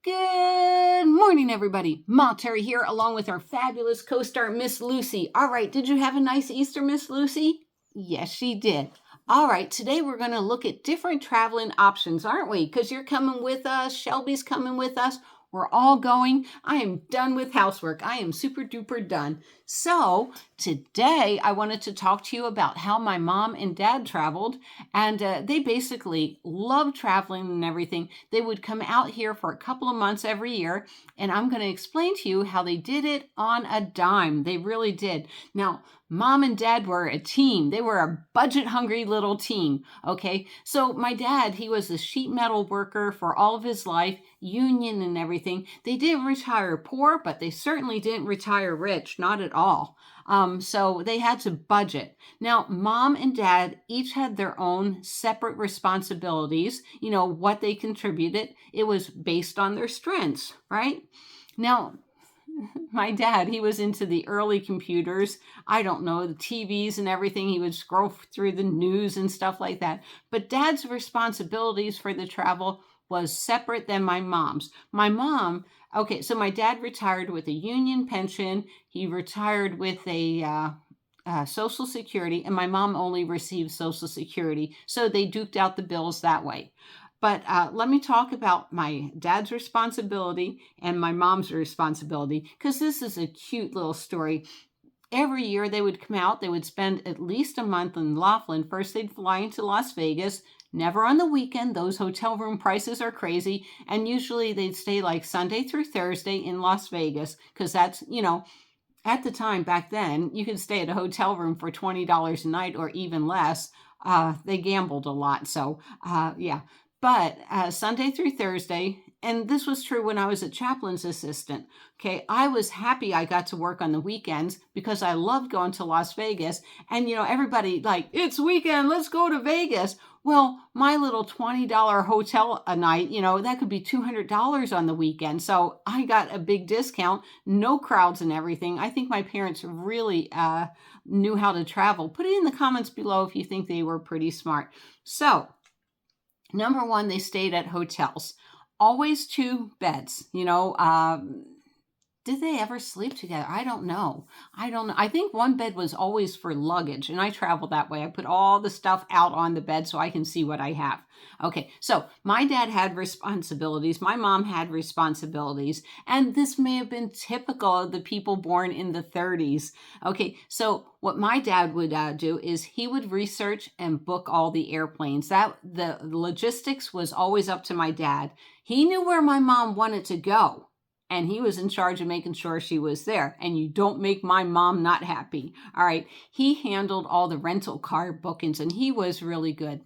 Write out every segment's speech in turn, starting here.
Good morning, everybody. Ma Terry here, along with our fabulous co-star, Miss Lucy. All right, did you have a nice Easter, Miss Lucy? Yes, she did. All right, today we're going to look at different traveling options, aren't we? Because you're coming with us, Shelby's coming with us. We're all going. I am done with housework. I am super duper done. So today I wanted to talk to you about how my mom and dad traveled, and they basically love traveling and everything. They would come out here for a couple of months every year, and I'm going to explain to you how they did it on a dime. They really did. Now, mom and dad were a team. They were a budget hungry little team. Okay. So my dad, he was a sheet metal worker for all of his life, union and everything. They didn't retire poor, but they certainly didn't retire rich. Not at all. So they had to budget. Now, mom and dad each had their own separate responsibilities, what they contributed. It was based on their strengths, right? Now, my dad, he was into the early computers. I don't know, the TVs and everything. He would scroll through the news and stuff like that. But dad's responsibilities for the travel was separate than my mom's. My mom, okay, so my dad retired with a union pension. He retired with a Social Security, and my mom only received Social Security. So they duked out the bills that way. But let me talk about my dad's responsibility and my mom's responsibility, because this is a cute little story. Every year they would come out, they would spend at least a month in Laughlin. First, they'd fly into Las Vegas, never on the weekend. Those hotel room prices are crazy. And usually they'd stay like Sunday through Thursday in Las Vegas, because that's, at the time back then, you could stay at a hotel room for $20 a night or even less. They gambled a lot. So, yeah. But Sunday through Thursday, and this was true when I was a chaplain's assistant, okay, I was happy I got to work on the weekends because I loved going to Las Vegas. And, everybody like, it's weekend, let's go to Vegas. Well, my little $20 hotel a night, that could be $200 on the weekend. So I got a big discount, no crowds and everything. I think my parents really knew how to travel. Put it in the comments below if you think they were pretty smart. So, number one, they stayed at hotels. Always two beds, did they ever sleep together? I don't know. I think one bed was always for luggage, and I travel that way. I put all the stuff out on the bed so I can see what I have. Okay, so my dad had responsibilities. My mom had responsibilities, and this may have been typical of the people born in the 30s. Okay, so what my dad would do is he would research and book all the airplanes. The logistics was always up to my dad. He knew where my mom wanted to go, and he was in charge of making sure she was there. And you don't make my mom not happy. All right. He handled all the rental car bookings, and he was really good.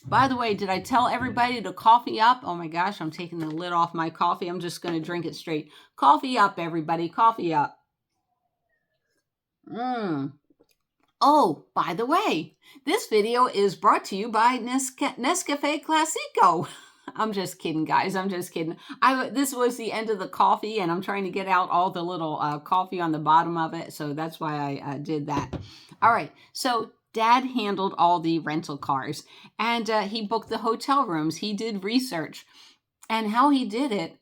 By the way, did I tell everybody to coffee up? Oh my gosh, I'm taking the lid off my coffee. I'm just going to drink it straight. Coffee up, everybody. Coffee up. Oh, by the way, this video is brought to you by Nescafe Classico. I'm just kidding, guys. I'm just kidding. This was the end of the coffee, and I'm trying to get out all the little coffee on the bottom of it, so that's why I did that. All right, so Dad handled all the rental cars, and he booked the hotel rooms. He did research, and how he did it,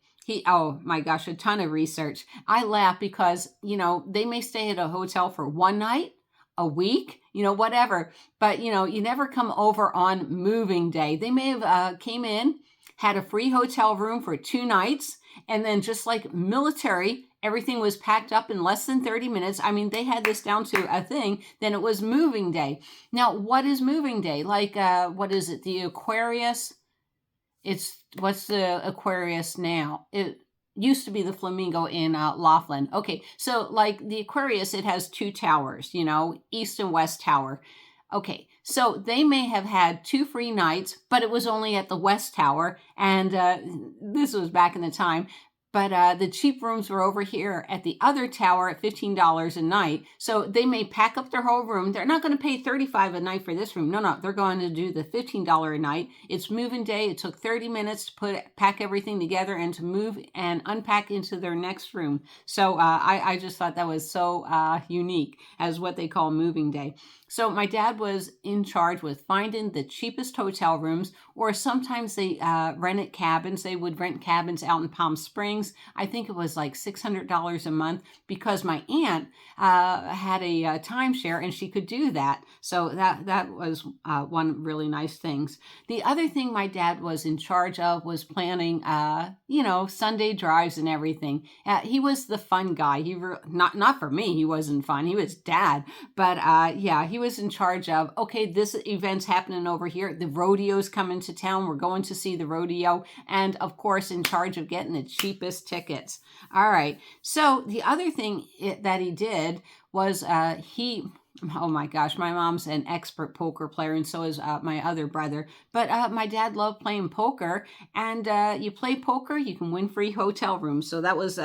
oh my gosh, a ton of research. I laugh because, they may stay at a hotel for one night, a week, whatever, but, you never come over on moving day. They may have came in, had a free hotel room for 2 nights, and then just like military, everything was packed up in less than 30 minutes. I mean, they had this down to a thing. Then it was moving day. Now, what is moving day? Like, what is it? The Aquarius? What's the Aquarius now? It used to be the Flamingo in Laughlin. Okay, so like the Aquarius, it has 2 towers, East and West Tower. Okay, so they may have had 2 free nights, but it was only at the West Tower, and this was back in the time. But the cheap rooms were over here at the other tower at $15 a night. So they may pack up their whole room. They're not going to pay $35 a night for this room. No, they're going to do the $15 a night. It's moving day. It took 30 minutes to pack everything together and to move and unpack into their next room. So I just thought that was so unique as what they call moving day. So my dad was in charge with finding the cheapest hotel rooms, or sometimes they rented cabins. They would rent cabins out in Palm Springs. I think it was like $600 a month because my aunt had a timeshare and she could do that. So that was one really nice things. The other thing my dad was in charge of was planning, Sunday drives and everything. He was the fun guy. Not for me. He wasn't fun. He was dad. But he was in charge of, okay, this event's happening over here. The rodeo's coming to town. We're going to see the rodeo. And of course, in charge of getting the cheapest tickets. All right. So the other thing that he did was oh my gosh, my mom's an expert poker player, and so is my other brother. But my dad loved playing poker, and you play poker, you can win free hotel rooms. So that was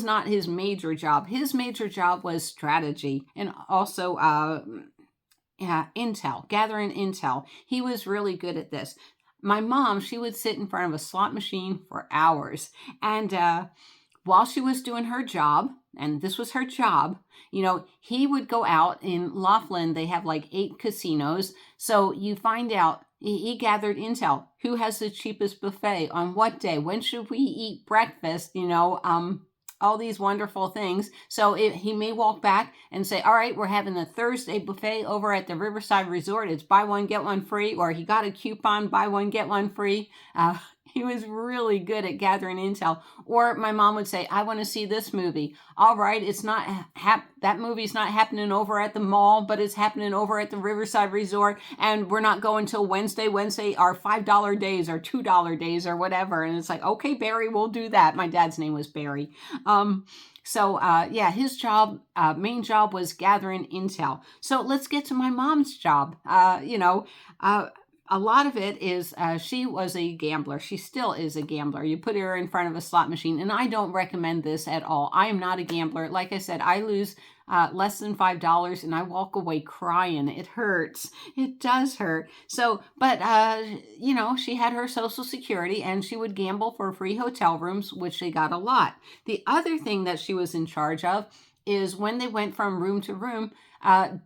not his major job. His major job was strategy and also intel, gathering intel. He was really good at this. My mom, she would sit in front of a slot machine for hours, and while she was doing her job, and this was her job, he would go out in Laughlin. They have like 8 casinos. So you find out, he gathered intel. Who has the cheapest buffet? On what day? When should we eat breakfast? All these wonderful things. So he may walk back and say, all right, we're having a Thursday buffet over at the Riverside Resort. It's buy one, get one free. Or he got a coupon, buy one, get one free. He was really good at gathering intel. Or my mom would say, I want to see this movie. All right, it's not that movie's not happening over at the mall, but it's happening over at the Riverside Resort, and we're not going till Wednesday. Wednesday are $5 days or $2 days or whatever. And it's like, okay, Barry, we'll do that. My dad's name was Barry. His job, main job was gathering intel. So let's get to my mom's job. A lot of it is she was a gambler. She still is a gambler. You put her in front of a slot machine, and I don't recommend this at all. I am not a gambler. Like I said, I lose less than $5 and I walk away crying. It hurts. It does hurt. So, but she had her Social Security and she would gamble for free hotel rooms, which they got a lot. The other thing that she was in charge of is when they went from room to room,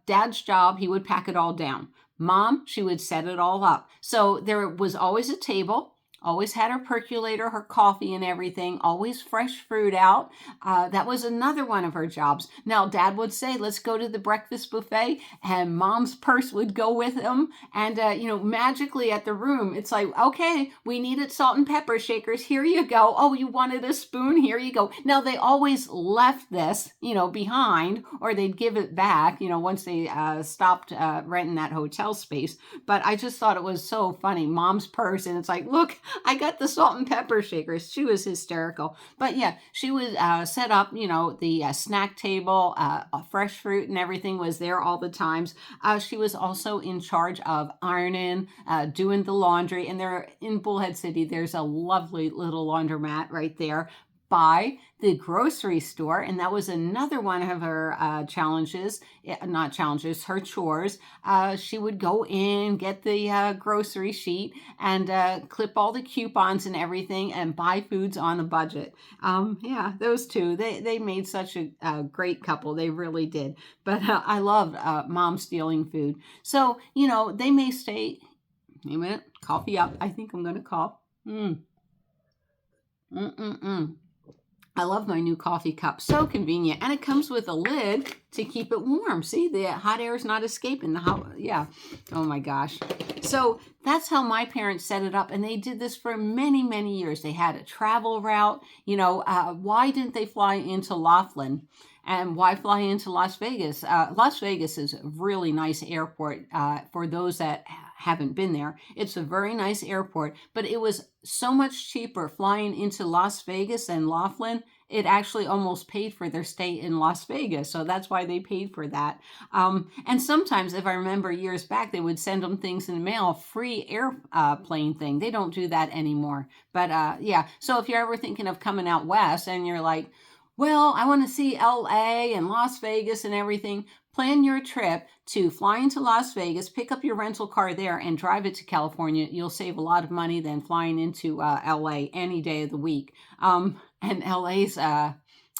Dad's job, he would pack it all down. Mom, she would set it all up. So there was always a table, always had her percolator, her coffee and everything, always fresh fruit out. That was another one of her jobs. Now, Dad would say, let's go to the breakfast buffet, and Mom's purse would go with him. And, magically at the room, it's like, okay, we needed salt and pepper shakers. Here you go. Oh, you wanted a spoon? Here you go. Now, they always left this, behind, or they'd give it back, once they stopped renting that hotel space. But I just thought it was so funny. Mom's purse, and it's like, look, I got the salt and pepper shakers. She was hysterical. But yeah, she would set up, the snack table, fresh fruit and everything was there all the times. She was also in charge of ironing, doing the laundry. And there in Bullhead City, there's a lovely little laundromat right there by the grocery store, and that was another one of her her chores. She would go in, get the grocery sheet, and clip all the coupons and everything, and buy foods on a budget. Those two, they made such a great couple. They really did. But I loved Mom stealing food. So, they may stay. Wait a minute, coffee up. I think I'm going to cough. I love my new coffee cup. So convenient. And it comes with a lid to keep it warm. See, the hot air is not escaping. Oh my gosh. So that's how my parents set it up. And they did this for many, many years. They had a travel route. Why didn't they fly into Laughlin? And why fly into Las Vegas? Las Vegas is a really nice airport for those that haven't been there. It's a very nice airport, but it was so much cheaper flying into Las Vegas and Laughlin. It actually almost paid for their stay in Las Vegas. So that's why they paid for that. And sometimes, if I remember years back, they would send them things in the mail, a free airplane thing. They don't do that anymore. But yeah, so if you're ever thinking of coming out west and you're like, well, I want to see LA and Las Vegas and everything, plan your trip to fly into Las Vegas, pick up your rental car there, and drive it to California. You'll save a lot of money than flying into LA any day of the week. And LA's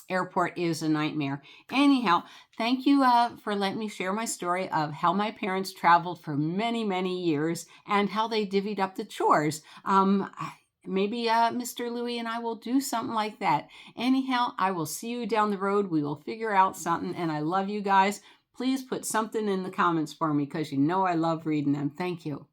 airport is a nightmare. Anyhow, thank you for letting me share my story of how my parents traveled for many, many years and how they divvied up the chores. Maybe Mr. Louie and I will do something like that. Anyhow, I will see you down the road. We will figure out something, and I love you guys. Please put something in the comments for me because you know I love reading them. Thank you.